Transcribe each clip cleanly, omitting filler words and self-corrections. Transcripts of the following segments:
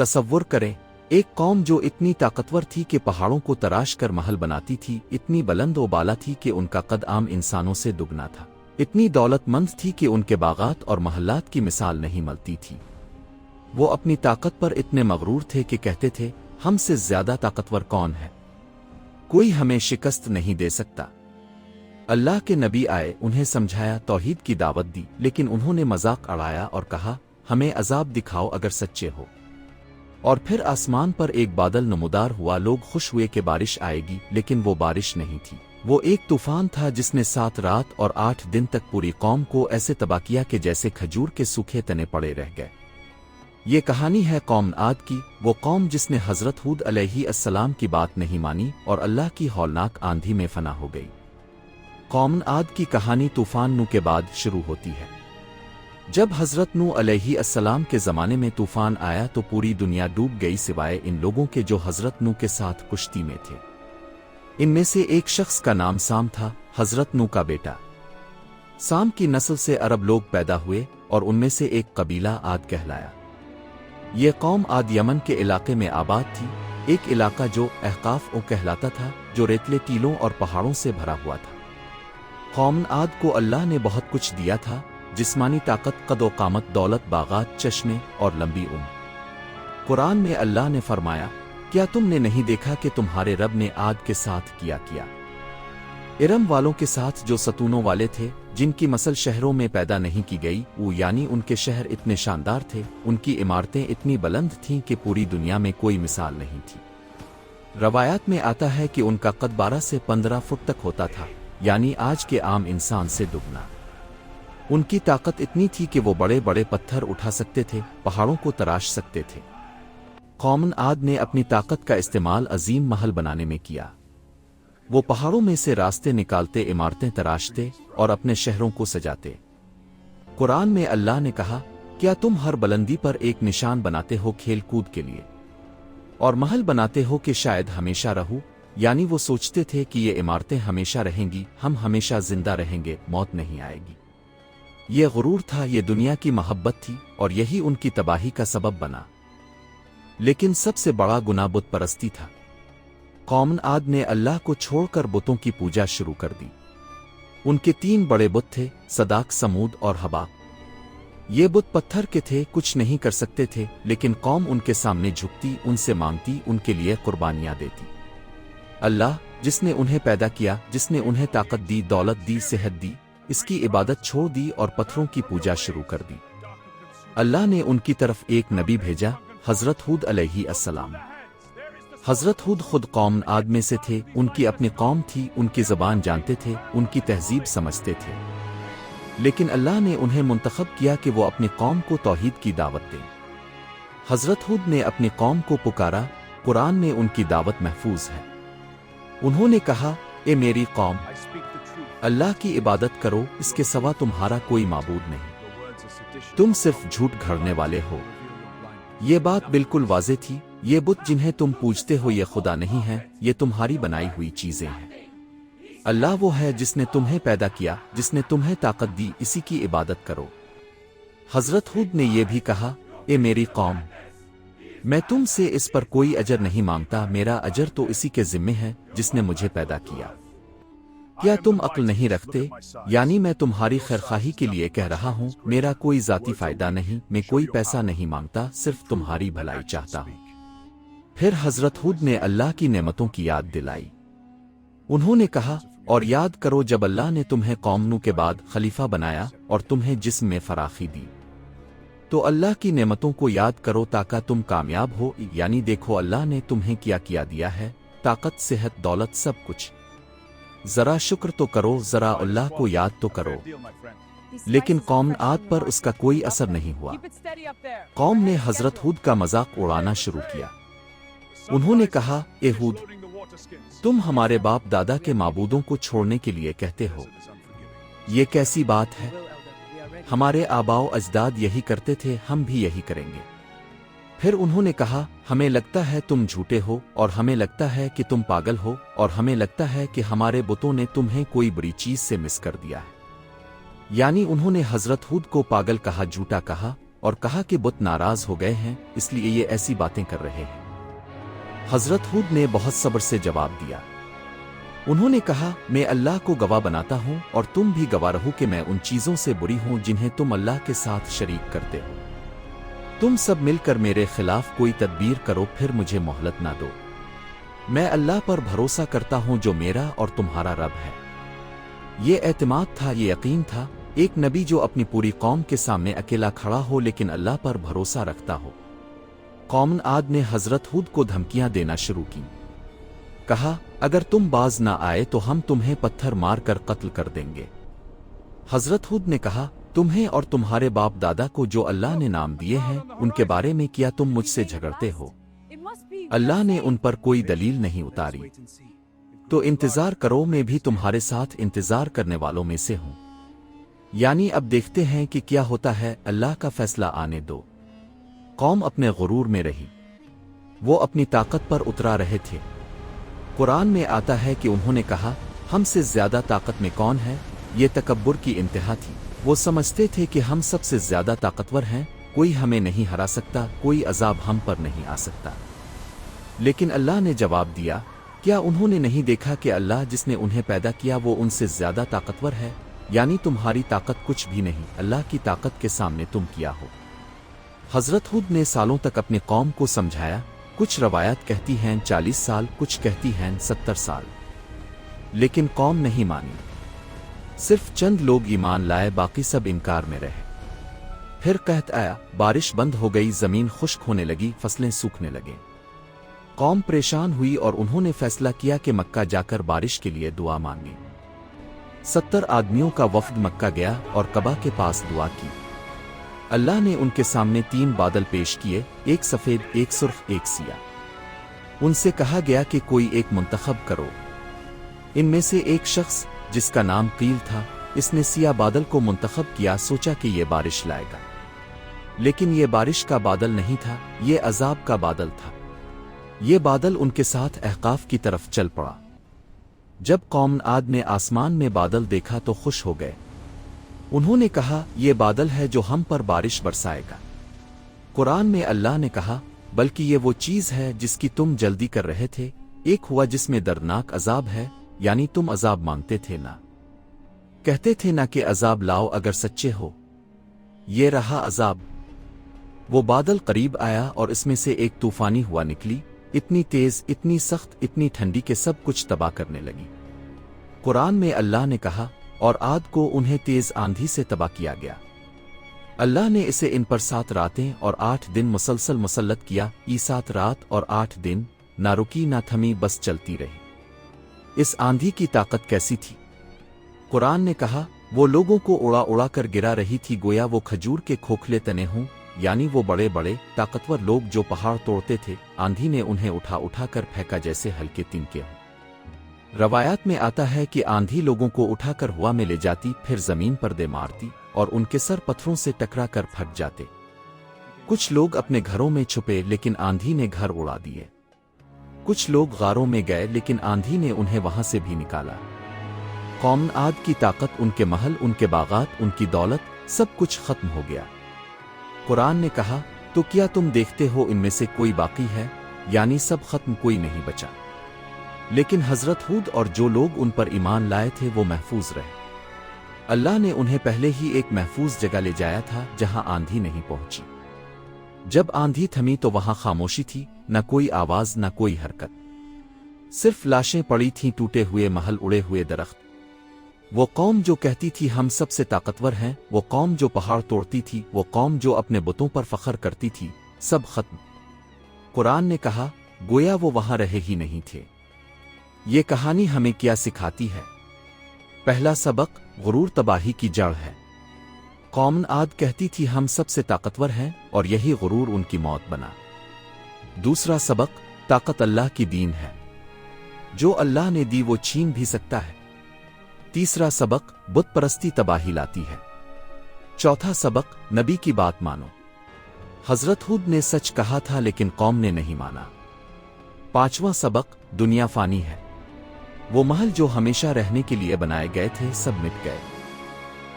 तसव्वुर करें, एक कौम जो इतनी ताकतवर थी कि पहाड़ों को तराश कर महल बनाती थी, इतनी बुलंद व बाला थी कि उनका कद आम इंसानों से दुगना था, इतनी दौलतमंद थी कि उनके बागात और महल्लात की मिसाल नहीं मिलती थी। वो अपनी ताकत पर इतने मगरूर थे कि कहते थे, हमसे ज्यादा ताकतवर कौन है, कोई हमें शिकस्त नहीं दे सकता। अल्लाह के नबी आए, उन्हें समझाया, तौहीद की दावत दी, लेकिन उन्होंने मजाक उड़ाया और कहा, हमें अजाब दिखाओ अगर सच्चे हो। और फिर आसमान पर एक बादल नमूदार हुआ, लोग खुश हुए कि बारिश आएगी, लेकिन वो बारिश नहीं थी। वो एक तूफान था जिसने 7 रात और 8 दिन तक पूरी कौम को ऐसे तबाह किया कि जैसे खजूर के सूखे तने पड़े रह गए। ये कहानी है कौम आद की, वो कौम जिसने हजरत हूद अलैहिस्सलाम की बात नहीं मानी और अल्लाह की हौलनाक आंधी में फना हो गई। कौम आद की कहानी तूफान नू के बाद शुरू होती है। जब हजरत नू अलैहिस्सलाम के ज़माने में तूफान आया तो पूरी दुनिया डूब गई सिवाय इन लोगों के जो हजरत नू के साथ कुश्ती में थे। इनमें से एक शख्स का नाम साम था, हजरत नू का बेटा। साम की नस्ल से अरब लोग पैदा हुए और उनमें से एक कबीला आद कहलाया। ये कौम आद यमन के इलाके में आबाद थी, एक इलाका जो अहकाफ ओ कहलाता था, जो रेतले टीलों और पहाड़ों से भरा हुआ था। कौम आद को अल्लाह ने बहुत कुछ दिया था, जिस्मानी ताकत, कद व कामत, दौलत, बागात, चश्मे और लंबी उम्र। कुरान में अल्लाह ने फरमाया, क्या तुमने नहीं देखा कि तुम्हारे रब ने आद के साथ किया इरम वालों के साथ जो सतूनों वाले थे, जिनकी मसल शहरों में पैदा नहीं की गई, वो यानी उनके शहर इतने शानदार थे, उनकी इमारतें इतनी बुलंद थीं कि पूरी दुनिया में कोई मिसाल नहीं थी। रवायात में आता है कि उनका कद 12 से 15 फुट तक होता था, यानी आज के आम इंसान से दुगना। उनकी ताकत इतनी थी कि वो बड़े बड़े पत्थर उठा सकते थे, पहाड़ों को तराश सकते थे। कौम आद ने अपनी ताकत का इस्तेमाल अजीम महल बनाने में किया। वो पहाड़ों में से रास्ते निकालते, इमारतें तराशते और अपने शहरों को सजाते। कुरान में अल्लाह ने कहा, क्या तुम हर बुलंदी पर एक निशान बनाते हो खेल कूद के लिए, और महल बनाते हो कि शायद हमेशा रहूं, यानी वो सोचते थे कि ये इमारतें हमेशा रहेंगी, हम हमेशा जिंदा रहेंगे, मौत नहीं आएगी। ये गुरूर था, ये दुनिया की मोहब्बत थी और यही उनकी तबाही का सबब बना। लेकिन सबसे बड़ा गुनाह बुत परस्ती था। कौम आद ने अल्लाह को छोड़कर बुतों की पूजा शुरू कर दी। उनके 3 बड़े बुत थे, सदाक, समूद और हबा। ये बुत पत्थर के थे, कुछ नहीं कर सकते थे, लेकिन कौम उनके सामने झुकती, उनसे मांगती, उनके लिए कुर्बानियां देती। अल्लाह जिसने उन्हें पैदा किया, जिसने उन्हें ताकत दी, दौलत दी, सेहत दी, इसकी इबादत छोड़ दी और पत्थरों की पूजा शुरू कर दी। अल्लाह ने उनकी तरफ एक नबी भेजा, हजरत हूद अलैहिस्सलाम। हजरत हूद खुद कौम आद में से थे, उनकी अपनी कौम थी, उनकी ज़बान जानते थे, उनकी तहजीब समझते थे। लेकिन अल्लाह ने उन्हें मुंतखब किया कि वो अपनी कौम को तौहीद की दावत दें। हजरत हूद ने अपनी कौम को पुकारा, कुरान में उनकी दावत महफूज है। उन्होंने कहा, ए मेरी कौम, अल्लाह की इबादत करो, इसके सिवा तुम्हारा कोई माबूद नहीं, तुम सिर्फ झूठ घड़ने वाले हो। ये बात बिल्कुल वाज़ेह थी, ये बुत जिन्हें तुम पूजते हो ये खुदा नहीं है, ये तुम्हारी बनाई हुई चीजें हैं। अल्लाह वो है जिसने तुम्हें पैदा किया, जिसने तुम्हें ताकत दी, इसी की इबादत करो। हजरत हूद ने यह भी कहा, ए मेरी कौम, मैं तुमसे इस पर कोई अजर नहीं मांगता, मेरा अजर तो इसी के जिम्मे है जिसने मुझे पैदा किया। क्या तुम अक्ल नहीं रखते? यानी मैं तुम्हारी खैरखाही के लिए कह रहा हूँ, मेरा कोई जाती फायदा नहीं, मैं कोई पैसा नहीं मांगता, सिर्फ तुम्हारी भलाई चाहता हूँ। फिर हजरत हूद ने अल्लाह की नेमतों की याद दिलाई। उन्होंने कहा, और याद करो जब अल्लाह ने तुम्हें कौम नूह के बाद खलीफा बनाया और तुम्हें जिस्म में फराखी दी, तो अल्लाह की नेमतों को याद करो ताकि तुम कामयाब हो। यानी देखो अल्लाह ने तुम्हें क्या किया दिया है, ताकत, सेहत, दौलत, सब कुछ। जरा शुक्र तो करो, जरा अल्लाह को याद तो करो। लेकिन कौम आद पर उसका कोई असर नहीं हुआ। कौम ने हजरत हूद का मजाक उड़ाना शुरू किया। उन्होंने कहा, ए हूद, तुम हमारे बाप दादा के माबूदों को छोड़ने के लिए कहते हो, ये कैसी बात है? हमारे आबाओ अजदाद यही करते थे, हम भी यही करेंगे। फिर उन्होंने कहा, हमें लगता है तुम झूठे हो, और हमें लगता है कि तुम पागल हो, और हमें लगता है कि हमारे बुतों ने तुम्हें कोई बड़ी चीज से मिस कर दिया है। यानी उन्होंने हजरत हूद को पागल कहा, झूठा कहा, اور کہا کہ بت ناراض ہو گئے ہیں، اس لیے یہ ایسی باتیں کر رہے ہیں۔ حضرت ہود نے بہت صبر سے جواب دیا۔ انہوں نے کہا، میں اللہ کو گواہ بناتا ہوں اور تم بھی گواہ رہو کہ میں ان چیزوں سے بری ہوں جنہیں تم اللہ کے ساتھ شریک کرتے ہو۔ تم سب مل کر میرے خلاف کوئی تدبیر کرو، پھر مجھے مہلت نہ دو۔ میں اللہ پر بھروسہ کرتا ہوں جو میرا اور تمہارا رب ہے۔ یہ اعتماد تھا، یہ یقین تھا، ایک نبی جو اپنی پوری قوم کے سامنے اکیلا کھڑا ہو لیکن اللہ پر بھروسہ رکھتا ہو۔ قوم عاد نے حضرت ہود کو دھمکیاں دینا شروع کی۔ کہا، اگر تم باز نہ آئے تو ہم تمہیں پتھر مار کر قتل کر دیں گے۔ حضرت ہود نے کہا، تمہیں اور تمہارے باپ دادا کو جو اللہ نے نام دیے ہیں ان کے بارے میں کیا تم مجھ سے جھگڑتے ہو؟ اللہ نے ان پر کوئی دلیل نہیں اتاری، تو انتظار کرو، میں بھی تمہارے ساتھ انتظار کرنے والوں میں سے ہوں۔ یعنی اب دیکھتے ہیں کہ کیا ہوتا ہے، اللہ کا فیصلہ آنے دو۔ قوم اپنے غرور میں رہی، وہ اپنی طاقت پر اترا رہے تھے۔ قرآن میں آتا ہے کہ انہوں نے کہا، ہم سے زیادہ طاقت میں کون ہے؟ یہ تکبر کی انتہا تھی۔ وہ سمجھتے تھے کہ ہم سب سے زیادہ طاقتور ہیں، کوئی ہمیں نہیں ہرا سکتا، کوئی عذاب ہم پر نہیں آ سکتا۔ لیکن اللہ نے جواب دیا، کیا انہوں نے نہیں دیکھا کہ اللہ جس نے انہیں پیدا کیا وہ ان سے زیادہ طاقتور ہے؟ یعنی تمہاری طاقت کچھ بھی نہیں، اللہ کی طاقت کے سامنے تم کیا ہو؟ حضرت ہود نے سالوں تک اپنی قوم کو سمجھایا، کچھ روایات کہتی ہیں 40 سال، کچھ کہتی ہیں 70 سال، لیکن قوم نہیں مانی۔ صرف چند لوگ ایمان لائے، باقی سب انکار میں رہے۔ پھر قحط آیا، بارش بند ہو گئی، زمین خشک ہونے لگی، فصلیں سوکھنے لگیں۔ قوم پریشان ہوئی اور انہوں نے فیصلہ کیا کہ مکہ جا کر بارش کے لیے دعا مانگیں۔ 70 آدمیوں کا وفد مکہ گیا اور کعبہ کے پاس دعا کی۔ اللہ نے ان کے سامنے 3 بادل پیش کیے، ایک سفید، ایک سرخ، ایک سیاہ۔ ان سے کہا گیا کہ کوئی ایک منتخب کرو۔ ان میں سے ایک شخص جس کا نام قیل تھا، اس نے سیاہ بادل کو منتخب کیا، سوچا کہ یہ بارش لائے گا، لیکن یہ بارش کا بادل نہیں تھا، یہ عذاب کا بادل تھا۔ یہ بادل ان کے ساتھ احقاف کی طرف چل پڑا۔ جب قوم عاد نے آسمان میں بادل دیکھا تو خوش ہو گئے۔ انہوں نے کہا، یہ بادل ہے جو ہم پر بارش برسائے گا۔ قرآن میں اللہ نے کہا، بلکہ یہ وہ چیز ہے جس کی تم جلدی کر رہے تھے، ایک ہوا جس میں دردناک عذاب ہے، یعنی تم عذاب مانگتے تھے نہ کہتے تھے نہ کہ عذاب لاؤ اگر سچے ہو۔ یہ رہا عذاب۔ وہ بادل قریب آیا اور اس میں سے ایک طوفانی ہوا نکلی، اتنی تیز، اتنی سخت، اتنی ٹھنڈی کہ سب کچھ تباہ کرنے لگی۔ قرآن میں اللہ نے کہا، اور عاد کو انہیں تیز آندھی سے تباہ کیا گیا۔ اللہ نے اسے ان پر 7 راتیں اور 8 دن مسلسل مسلط کیا، 7 رات اور 8 دن، نہ رکی نہ تھمی، بس چلتی رہی۔ اس آندھی کی طاقت کیسی تھی؟ قرآن نے کہا، وہ لوگوں کو اڑا اڑا کر گرا رہی تھی، گویا وہ کھجور کے کھوکھلے تنے ہوں، یعنی وہ بڑے بڑے طاقتور لوگ جو پہاڑ توڑتے تھے، آندھی نے انہیں اٹھا اٹھا کر پھینکا جیسے ہلکے تنکے ہوں۔ روایات میں آتا ہے کہ آندھی لوگوں کو اٹھا کر ہوا میں لے جاتی، پھر زمین پر دے مارتی اور ان کے سر پتھروں سے ٹکرا کر پھٹ جاتے۔ کچھ لوگ اپنے گھروں میں چھپے لیکن آندھی نے گھر اڑا دیے۔ کچھ لوگ غاروں میں گئے لیکن آندھی نے انہیں وہاں سے بھی نکالا۔ قوم عاد کی طاقت، ان کے محل، ان کے باغات، ان کی دولت، سب کچھ ختم ہو گیا۔ قرآن نے کہا، تو کیا تم دیکھتے ہو ان میں سے کوئی باقی ہے؟ یعنی سب ختم، کوئی نہیں بچا۔ لیکن حضرت ہود اور جو لوگ ان پر ایمان لائے تھے وہ محفوظ رہے۔ اللہ نے انہیں پہلے ہی ایک محفوظ جگہ لے جایا تھا جہاں آندھی نہیں پہنچی۔ جب آندھی تھمی تو وہاں خاموشی تھی، نہ کوئی آواز، نہ کوئی حرکت، صرف لاشیں پڑی تھیں، ٹوٹے ہوئے محل، اڑے ہوئے درخت۔ وہ قوم جو کہتی تھی ہم سب سے طاقتور ہیں، وہ قوم جو پہاڑ توڑتی تھی، وہ قوم جو اپنے بتوں پر فخر کرتی تھی، سب ختم۔ قرآن نے کہا، گویا وہ وہاں رہے ہی نہیں تھے۔ یہ کہانی ہمیں کیا سکھاتی ہے؟ پہلا سبق، غرور تباہی کی جڑ ہے۔ قوم عاد کہتی تھی ہم سب سے طاقتور ہیں، اور یہی غرور ان کی موت بنا۔ دوسرا سبق، طاقت اللہ کی دین ہے، جو اللہ نے دی وہ چھین بھی سکتا ہے۔ تیسرا سبق، بت پرستی تباہی لاتی ہے۔ چوتھا سبق، نبی کی بات مانو، حضرت ہود نے سچ کہا تھا لیکن قوم نے نہیں مانا۔ پانچواں سبق، دنیا فانی ہے، وہ محل جو ہمیشہ رہنے کے لیے بنائے گئے تھے سب مٹ گئے۔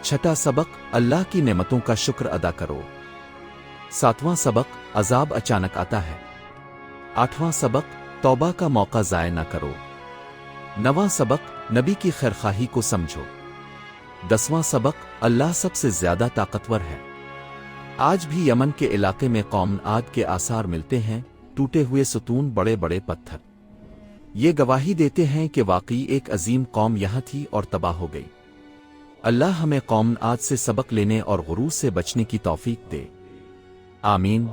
چھٹا سبق، اللہ کی نعمتوں کا شکر ادا کرو، 7वां सबक, अजाब अचानक आता है। 8वां सबक, तौबा का मौका ज़ाय न करो। 9वां सबक, नबी की खैरखाही को समझो। 10वां सबक, अल्लाह सबसे ज्यादा ताकतवर है। आज भी यमन के इलाके में कौम आद के आसार मिलते हैं, टूटे हुए सुतून, बड़े बड़े पत्थर। ये गवाही देते हैं कि वाकई एक अजीम कौम यहाँ थी और तबाह हो गई। अल्लाह हमें कौम आद से सबक लेने और गुरूर से बचने की तौफीक दे। आमीन।